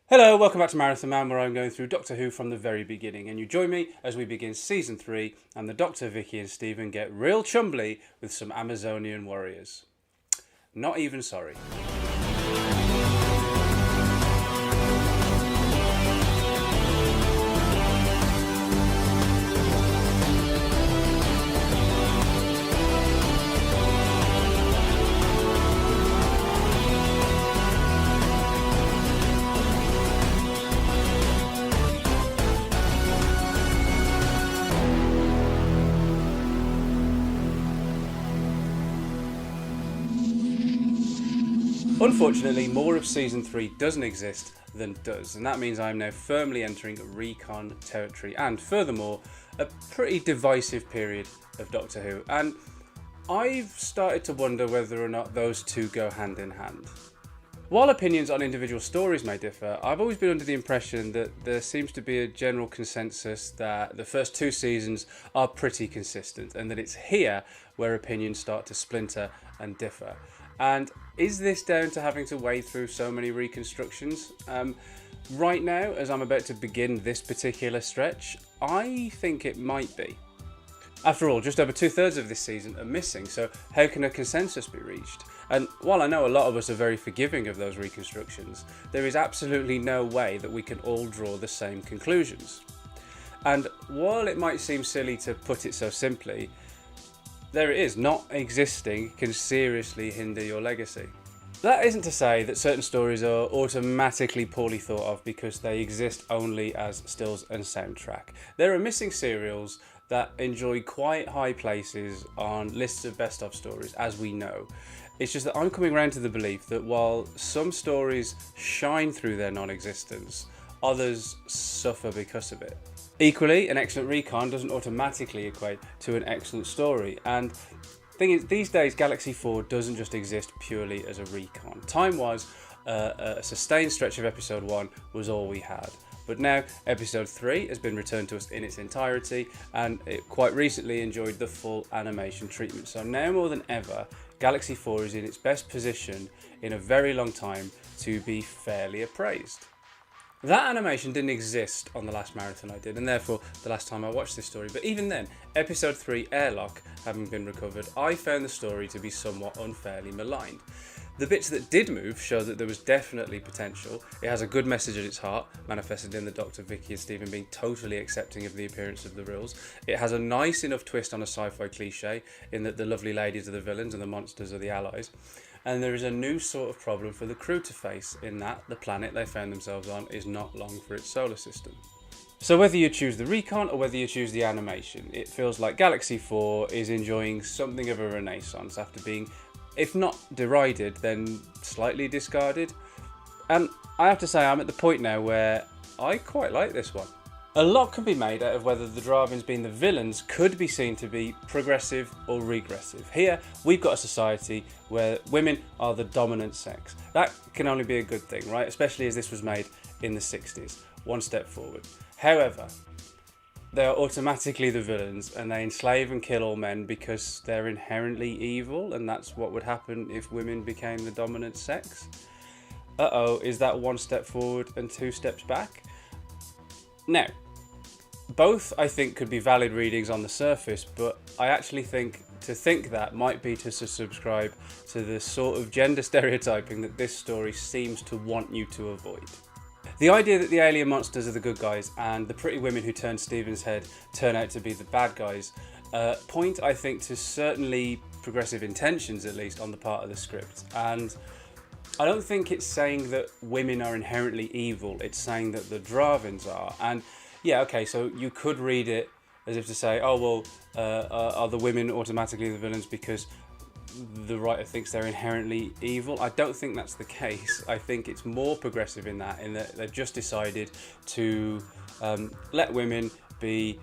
Hello, welcome back to Marathon Man, where I'm going through Doctor Who from the very beginning, and you join me as we begin Season 3, and the Doctor, Vicki and Steven get real chumbly with some Amazonian warriors. Not even sorry. Unfortunately, more of Season 3 doesn't exist than does, and that means I'm now firmly entering recon territory and, furthermore, a pretty divisive period of Doctor Who, and I've started to wonder whether or not those two go hand in hand. While opinions on individual stories may differ, I've always been under the impression that there seems to be a general consensus that the first two seasons are pretty consistent, and that it's here where opinions start to splinter and differ. And is this down to having to wade through so many reconstructions? Right now, as I'm about to begin this particular stretch, I think it might be. After all, just over 2/3 of this season are missing, so how can a consensus be reached? And while I know a lot of us are very forgiving of those reconstructions, there is absolutely no way that we can all draw the same conclusions. And while it might seem silly to put it so simply, there it is, not existing can seriously hinder your legacy. That isn't to say that certain stories are automatically poorly thought of because they exist only as stills and soundtrack. There are missing serials that enjoy quite high places on lists of best of stories, as we know. It's just that I'm coming around to the belief that while some stories shine through their non-existence, others suffer because of it. Equally, an excellent recon doesn't automatically equate to an excellent story, and the thing is, these days Galaxy 4 doesn't just exist purely as a recon. Time-wise, a sustained stretch of episode 1 was all we had. But now, episode 3 has been returned to us in its entirety, and it quite recently enjoyed the full animation treatment. So now more than ever, Galaxy 4 is in its best position in a very long time to be fairly appraised. That animation didn't exist on the last marathon I did, and therefore the last time I watched this story, but even then, episode 3 Airlock having been recovered, I found the story to be somewhat unfairly maligned. The bits that did move show that there was definitely potential. It has a good message at its heart, manifested in the Doctor, Vicki and Steven being totally accepting of the appearance of the Rills. It has a nice enough twist on a sci-fi cliche, in that the lovely ladies are the villains and the monsters are the allies. And there is a new sort of problem for the crew to face, in that the planet they found themselves on is not long for its solar system. So whether you choose the recon or whether you choose the animation, it feels like Galaxy 4 is enjoying something of a renaissance after being, if not derided, then slightly discarded. And I have to say, I'm at the point now where I quite like this one. A lot can be made out of whether the Drahvins, being the villains, could be seen to be progressive or regressive. Here, we've got a society where women are the dominant sex. That can only be a good thing, right? Especially as this was made in the 60s. One step forward. However, they are automatically the villains, and they enslave and kill all men because they're inherently evil, and that's what would happen if women became the dominant sex. Is that one step forward and two steps back? Now, both I think could be valid readings on the surface, but I actually think that might be to subscribe to the sort of gender stereotyping that this story seems to want you to avoid. The idea that the alien monsters are the good guys and the pretty women who turn Steven's head turn out to be the bad guys point, I think, to certainly progressive intentions, at least on the part of the script. And I don't think it's saying that women are inherently evil, it's saying that the Drahvins are. And yeah, okay, so you could read it as if to say, oh, well, are the women automatically the villains because the writer thinks they're inherently evil? I don't think that's the case. I think it's more progressive in that they've just decided to let women be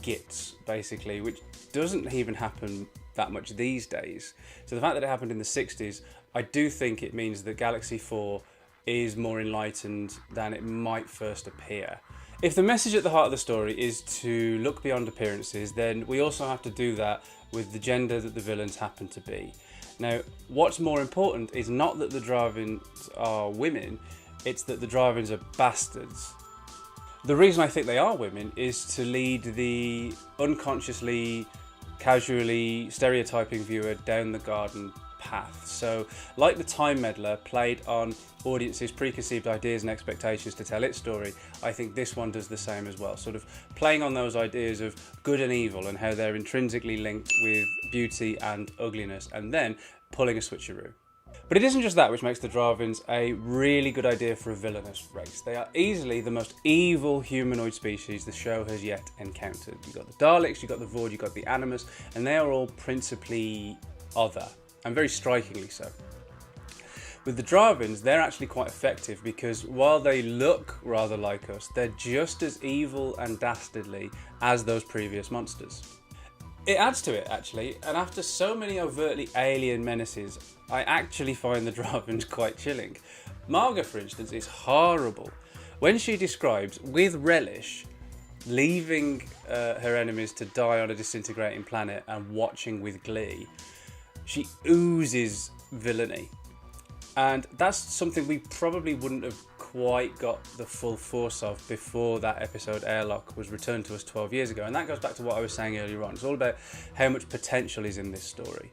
gits, basically, which doesn't even happen that much these days. So the fact that it happened in the 60s, I do think it means that Galaxy 4 is more enlightened than it might first appear. If the message at the heart of the story is to look beyond appearances, then we also have to do that with the gender that the villains happen to be. Now, what's more important is not that the Drahvins are women, it's that the Drahvins are bastards. The reason I think they are women is to lead the unconsciously, casually stereotyping viewer down the garden path. So, like the Time Meddler played on audiences' preconceived ideas and expectations to tell its story, I think this one does the same as well. Sort of playing on those ideas of good and evil and how they're intrinsically linked with beauty and ugliness, and then pulling a switcheroo. But it isn't just that which makes the Drahvins a really good idea for a villainous race. They are easily the most evil humanoid species the show has yet encountered. You've got the Daleks, you've got the Void, you've got the Animus, and they are all principally other, and very strikingly so. With the Drahvins, they're actually quite effective because while they look rather like us, they're just as evil and dastardly as those previous monsters. It adds to it, actually, and after so many overtly alien menaces, I actually find the Drahvins quite chilling. Marga, for instance, is horrible. When she describes, with relish, leaving her enemies to die on a disintegrating planet and watching with glee, she oozes villainy. And that's something we probably wouldn't have quite got the full force of before that episode Airlock was returned to us 12 years ago. And that goes back to what I was saying earlier on. It's all about how much potential is in this story.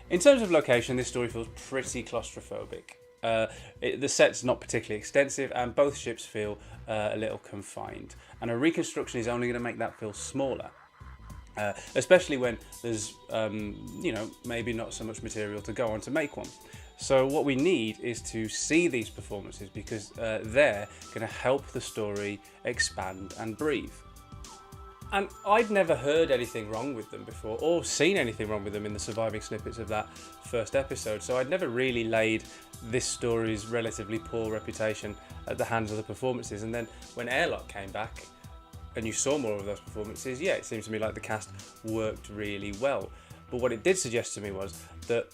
In terms of location, this story feels pretty claustrophobic. The set's not particularly extensive and both ships feel a little confined. And a reconstruction is only going to make that feel smaller. Especially when there's, maybe not so much material to go on to make one. So what we need is to see these performances because they're going to help the story expand and breathe. And I'd never heard anything wrong with them before or seen anything wrong with them in the surviving snippets of that first episode. So I'd never really laid this story's relatively poor reputation at the hands of the performances. And then when Airlock came back, and you saw more of those performances, it seemed to me like the cast worked really well. But what it did suggest to me was that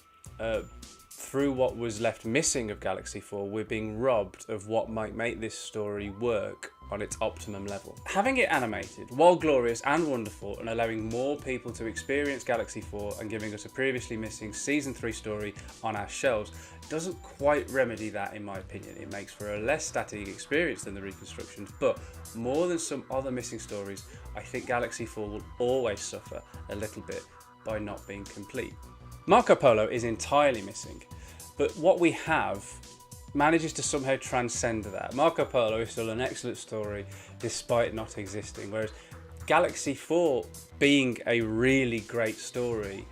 through what was left missing of Galaxy 4, we're being robbed of what might make this story work on its optimum level. Having it animated, while glorious and wonderful, and allowing more people to experience Galaxy 4 and giving us a previously missing Season 3 story on our shelves, doesn't quite remedy that, in my opinion. It makes for a less static experience than the reconstructions, but more than some other missing stories, I think Galaxy 4 will always suffer a little bit by not being complete. Marco Polo is entirely missing, but what we have manages to somehow transcend that. Marco Polo is still an excellent story despite not existing, whereas Galaxy 4 being a really great story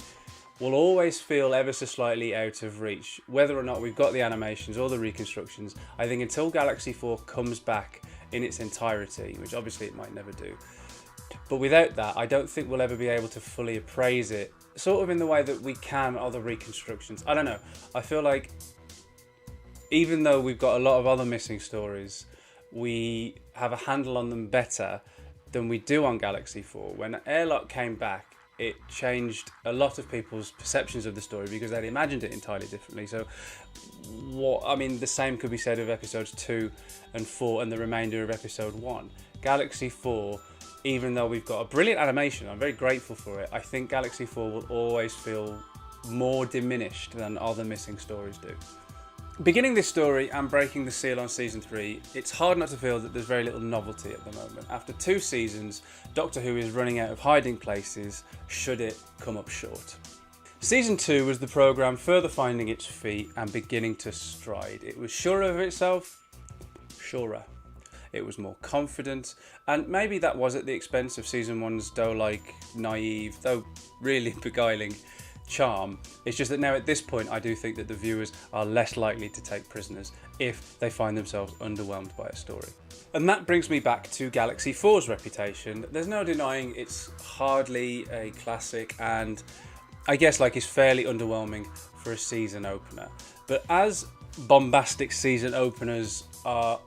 will always feel ever so slightly out of reach, whether or not we've got the animations or the reconstructions. I think until Galaxy 4 comes back in its entirety, which obviously it might never do, but without that I don't think we'll ever be able to fully appraise it, sort of in the way that we can other reconstructions. I don't know, I feel like even though we've got a lot of other missing stories, we have a handle on them better than we do on Galaxy 4. When Airlock came back, it changed a lot of people's perceptions of the story because they'd imagined it entirely differently. So, the same could be said of episodes 2 and 4 and the remainder of episode 1. Galaxy 4, even though we've got a brilliant animation, I'm very grateful for it, I think Galaxy 4 will always feel more diminished than other missing stories do. Beginning this story and breaking the seal on Season 3, it's hard not to feel that there's very little novelty at the moment. After 2 seasons, Doctor Who is running out of hiding places should it come up short. Season 2 was the programme further finding its feet and beginning to stride. It was surer of itself, surer. It was more confident, and maybe that was at the expense of Season 1's doe-like, naive, though really beguiling charm. It's just that now at this point I do think that the viewers are less likely to take prisoners if they find themselves underwhelmed by a story. And that brings me back to Galaxy 4's reputation. There's no denying it's hardly a classic and I guess it's fairly underwhelming for a season opener. But as bombastic season openers are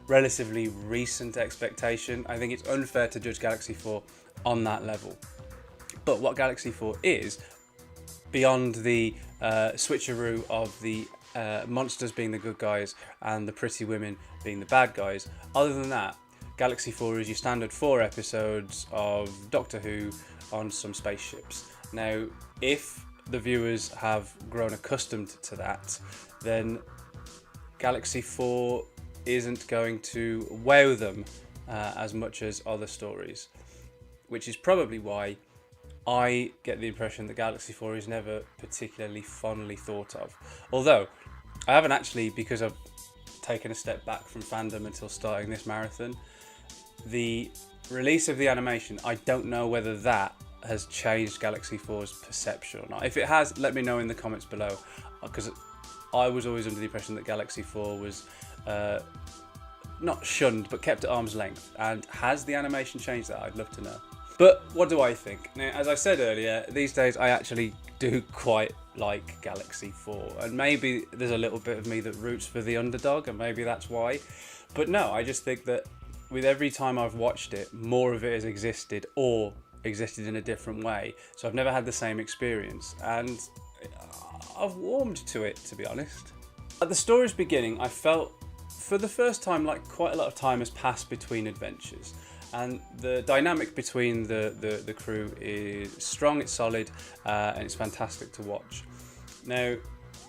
relatively recent expectation, I think it's unfair to judge Galaxy 4 on that level. But what Galaxy 4 is, beyond the switcheroo of the monsters being the good guys and the pretty women being the bad guys, other than that, Galaxy 4 is your standard 4 episodes of Doctor Who on some spaceships. Now, if the viewers have grown accustomed to that, then Galaxy 4 isn't going to wow them as much as other stories, which is probably why I get the impression that Galaxy 4 is never particularly fondly thought of. Although, I haven't actually, because I've taken a step back from fandom until starting this marathon, the release of the animation, I don't know whether that has changed Galaxy 4's perception or not. If it has, let me know in the comments below, because I was always under the impression that Galaxy 4 was not shunned, but kept at arm's length. And has the animation changed that? I'd love to know. But what do I think? Now, as I said earlier, these days I actually do quite like Galaxy 4. And maybe there's a little bit of me that roots for the underdog, and maybe that's why. But no, I just think that with every time I've watched it, more of it has existed, or existed in a different way. So I've never had the same experience. And I've warmed to it, to be honest. At the story's beginning, I felt for the first time like quite a lot of time has passed between adventures, and the dynamic between the crew is strong, it's solid, and it's fantastic to watch. Now,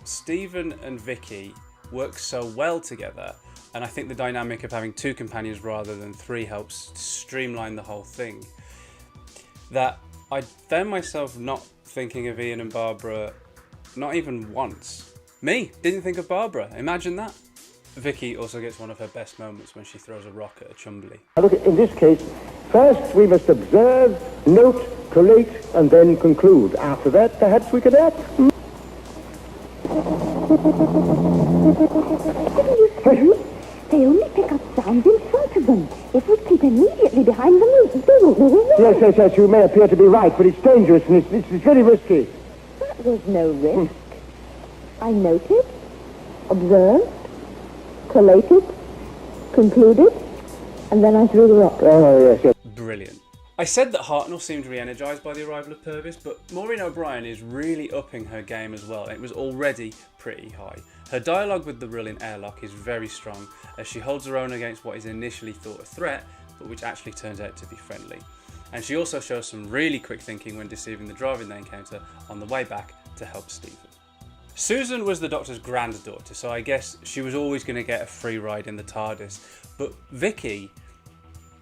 Steven and Vicki work so well together, and I think the dynamic of having two companions rather than three helps streamline the whole thing, that I found myself not thinking of Ian and Barbara not even once. Me, didn't think of Barbara, imagine that. Vicki also gets one of her best moments when she throws a rock at a Chumbly. Look, in this case, first we must observe, note, collate, and then conclude. After that, perhaps we could act. They only pick up sounds in front of them. If we keep immediately behind them, they won't know we're there. Yes, you may appear to be right, but it's dangerous and it's very risky. That was no risk. I noted, observed, collated, concluded, and then I threw the rock. Oh, yes. Brilliant. I said that Hartnell seemed re-energised by the arrival of Purvis, but Maureen O'Brien is really upping her game as well. It was already pretty high. Her dialogue with the Rill in airlock is very strong, as she holds her own against what is initially thought a threat, but which actually turns out to be friendly. And she also shows some really quick thinking when deceiving the Drahvin they encounter on the way back to help Steven. Susan was the Doctor's granddaughter, so I guess she was always going to get a free ride in the TARDIS. But Vicki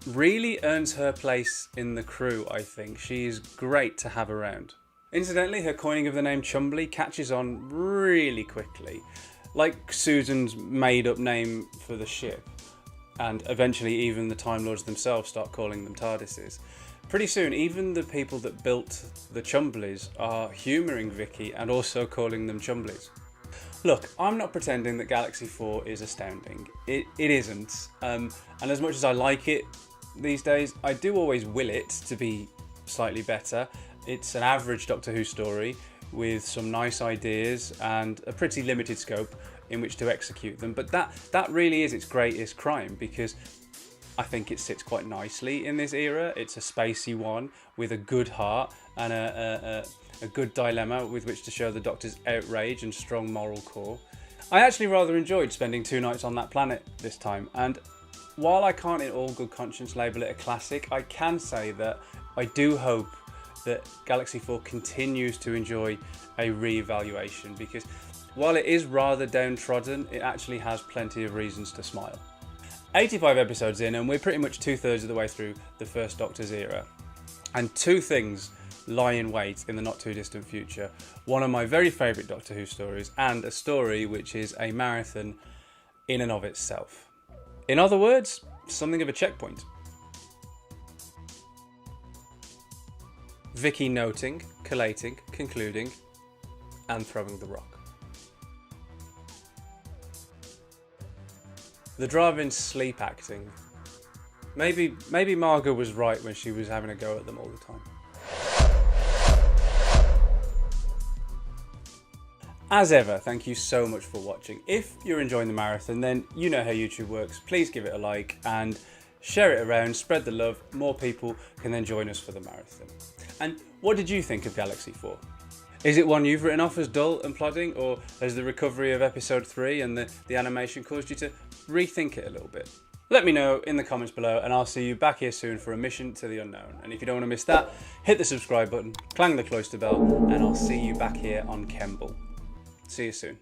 really earns her place in the crew, I think. She is great to have around. Incidentally, her coining of the name Chumbly catches on really quickly, like Susan's made-up name for the ship, and eventually even the Time Lords themselves start calling them TARDISes. Pretty soon, even the people that built the Chumblies are humouring Vicki and also calling them Chumblies. Look, I'm not pretending that Galaxy 4 is astounding. It isn't. And as much as I like it these days, I do always will it to be slightly better. It's an average Doctor Who story with some nice ideas and a pretty limited scope in which to execute them. But that really is its greatest crime, because I think it sits quite nicely in this era. It's a spacey one with a good heart and a good dilemma with which to show the Doctor's outrage and strong moral core. I actually rather enjoyed spending 2 nights on that planet this time, and while I can't in all good conscience label it a classic, I can say that I do hope that Galaxy 4 continues to enjoy a re-evaluation, because while it is rather downtrodden, it actually has plenty of reasons to smile. 85 episodes in, and we're pretty much 2/3 of the way through the first Doctor's era. And 2 things lie in wait in the not too distant future. One of my very favourite Doctor Who stories, and a story which is a marathon in and of itself. In other words, something of a checkpoint. Vicki noting, collating, concluding, and throwing the rock. The Drahvins sleep acting. Maybe Margot was right when she was having a go at them all the time. As ever, thank you so much for watching. If you're enjoying the marathon, then you know how YouTube works. Please give it a like and share it around, spread the love. More people can then join us for the marathon. And what did you think of Galaxy 4? Is it one you've written off as dull and plodding, or has the recovery of episode 3 and the animation caused you to rethink it a little bit? Let me know in the comments below, and I'll see you back here soon for a mission to the unknown. And if you don't want to miss that, hit the subscribe button, clang the cloister bell, and I'll see you back here on Kemble. See you soon.